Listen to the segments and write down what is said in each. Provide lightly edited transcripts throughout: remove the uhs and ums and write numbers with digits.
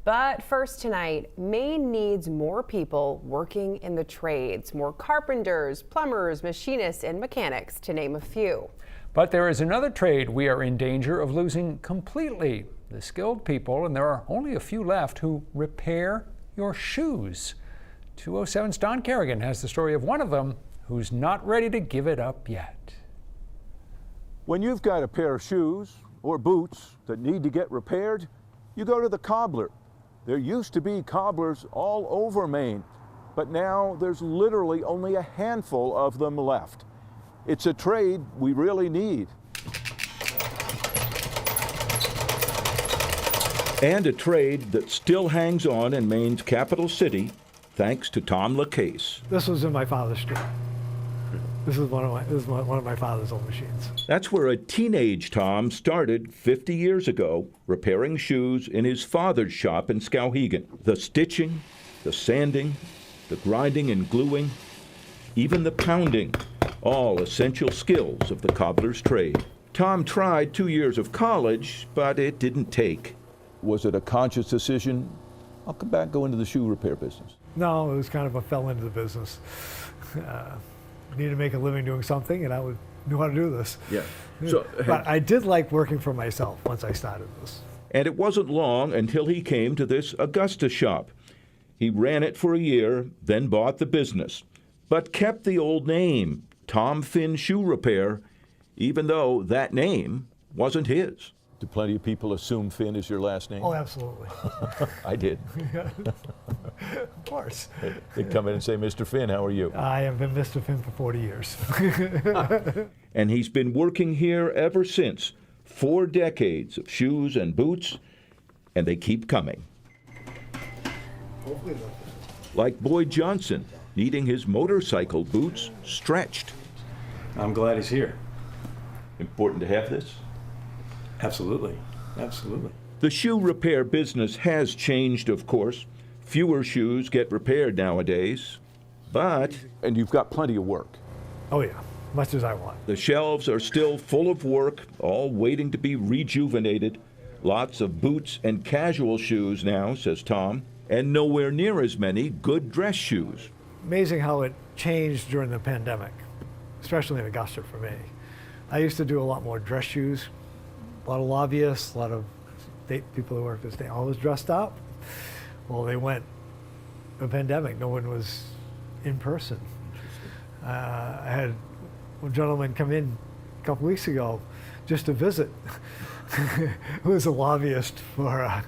But first tonight, Maine needs more people working in the trades, more carpenters, plumbers, machinists, and mechanics, to name a few. But there is another trade we are in danger of losing completely: the skilled people, and there are only a few left, who repair your shoes. 207's Don Kerrigan has the story of one of them who's not ready to give it up yet. When you've got a pair of shoes or boots that need to get repaired, you go to the cobbler. There used to be cobblers all over Maine, but now there's literally only a handful of them left. It's a trade we really need. And a trade that still hangs on in Maine's capital city, thanks to Tom LaCasse. This was in my father's street. This is one of my father's old machines. That's where a teenage Tom started 50 years ago, repairing shoes in his father's shop in Skowhegan. The stitching, the sanding, the grinding and gluing, even the pounding, all essential skills of the cobbler's trade. Tom tried 2 years of college, but it didn't take. Was it a conscious decision? I'll come back, go into the shoe repair business. No, it was kind of a fell into the business. Needed to make a living doing something, and I knew how to do this. Yeah. So, but I did like working for myself once I started this. And it wasn't long until he came to this Augusta shop. He ran it for a year, then bought the business, but kept the old name, Tom Finn Shoe Repair, even though that name wasn't his. Do plenty of people assume Finn is your last name? Oh, absolutely. I did. Of course. They'd come in and say, Mr. Finn, how are you? I have been Mr. Finn for 40 years. And he's been working here ever since. 4 decades of shoes and boots, and they keep coming. Like Boyd Johnson, needing his motorcycle boots stretched. I'm glad he's here. Important to have this? Absolutely, absolutely. The shoe repair business has changed, of course. Fewer shoes get repaired nowadays, but... And you've got plenty of work. Oh yeah, much as I want. The shelves are still full of work, all waiting to be rejuvenated. Lots of boots and casual shoes now, says Tom, and nowhere near as many good dress shoes. Amazing how it changed during the pandemic, especially in Augusta for me. I used to do a lot more dress shoes. A lot of lobbyists, a lot of people who work this day, always dressed up. Well, they went, the pandemic, no one was in person. I had a gentleman come in a couple weeks ago just to visit, who was a lobbyist for,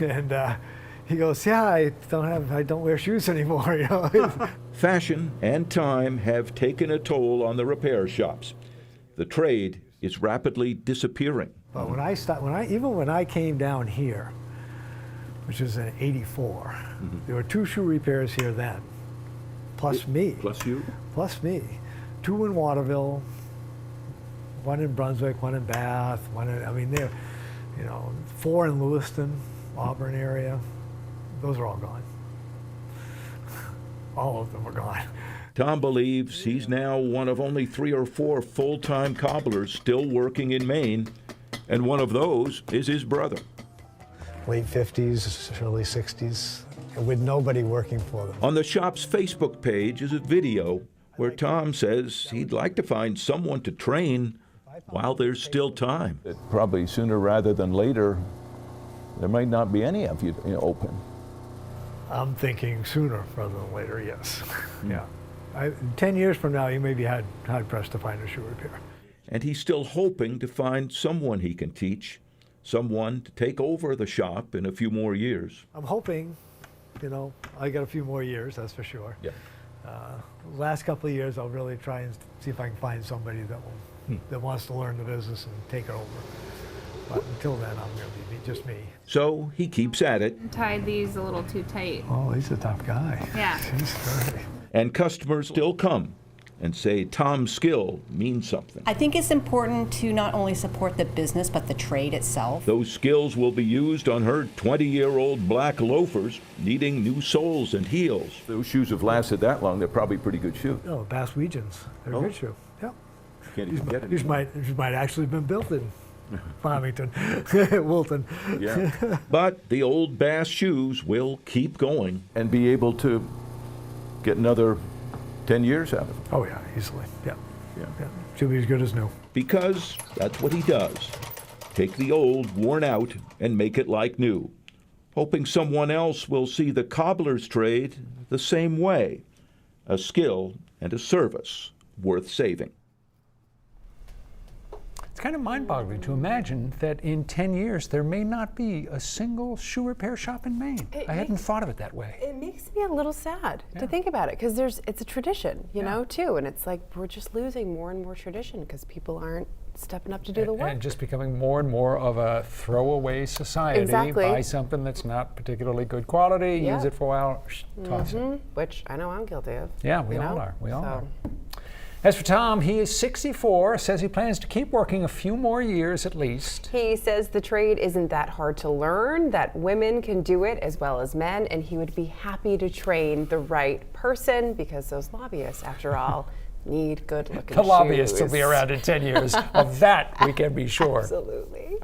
and he goes, yeah, I don't wear shoes anymore, you know. Fashion and time have taken a toll on the repair shops. The trade is rapidly disappearing. But even when I came down here, which was in '84, there were 2 shoe repairs here then, plus me. Plus you? Plus me. 2 in Waterville, 1 in Brunswick, 1 in Bath, 4 in Lewiston, Auburn area. Those are all gone. All of them are gone. Tom believes he's now one of only 3 or 4 full-time cobblers still working in Maine, and one of those is his brother. Late 50s, early 60s, with nobody working for them. On the shop's Facebook page is a video where Tom says he'd like to find someone to train while there's still time. Probably sooner rather than later, there might not be any of you open. I'm thinking sooner rather than later, yes. Yeah. 10 years from now, you may be hard-pressed to find a shoe repair. And he's still hoping to find someone he can teach, someone to take over the shop in a few more years. I'm hoping, I got a few more years, that's for sure. Yeah. Last couple of years, I'll really try and see if I can find somebody that wants to learn the business and take it over. But until then, I'm going to be just me. So he keeps at it. Tied these a little too tight. Oh, he's a tough guy. Yeah. He's great. And customers still come and say Tom's skill means something. I think it's important to not only support the business, but the trade itself. Those skills will be used on her 20-year-old black loafers needing new soles and heels. Those shoes have lasted that long. They're probably pretty good shoes. Oh, Bass Weegens. They're a good shoe. Yeah. Can't even get it. These might actually have been built in Farmington, Wilton. Yeah. But the old Bass shoes will keep going. And be able to get another 10 years out of it. Oh yeah, easily. Yeah. Yeah. Yeah. She'll be as good as new. Because that's what he does. Take the old, worn out, and make it like new. Hoping someone else will see the cobbler's trade the same way. A skill and a service worth saving. It's kind of mind-boggling to imagine that in 10 years there may not be a single shoe repair shop in Maine. I hadn't thought of it that way. It makes me a little sad to think about it, because it's a tradition, you know, too, and it's like we're just losing more and more tradition because people aren't stepping up to do the work. And just becoming more and more of a throwaway society. Exactly. Buy something that's not particularly good quality, use it for a while, toss it. Which I know I'm guilty of. Yeah, we you all know? are. We all So- are. As for Tom, he is 64, says he plans to keep working a few more years at least. He says the trade isn't that hard to learn, that women can do it as well as men, and he would be happy to train the right person because those lobbyists, after all, need good-looking shoes. The lobbyists will be around in 10 years. Of that, we can be sure. Absolutely.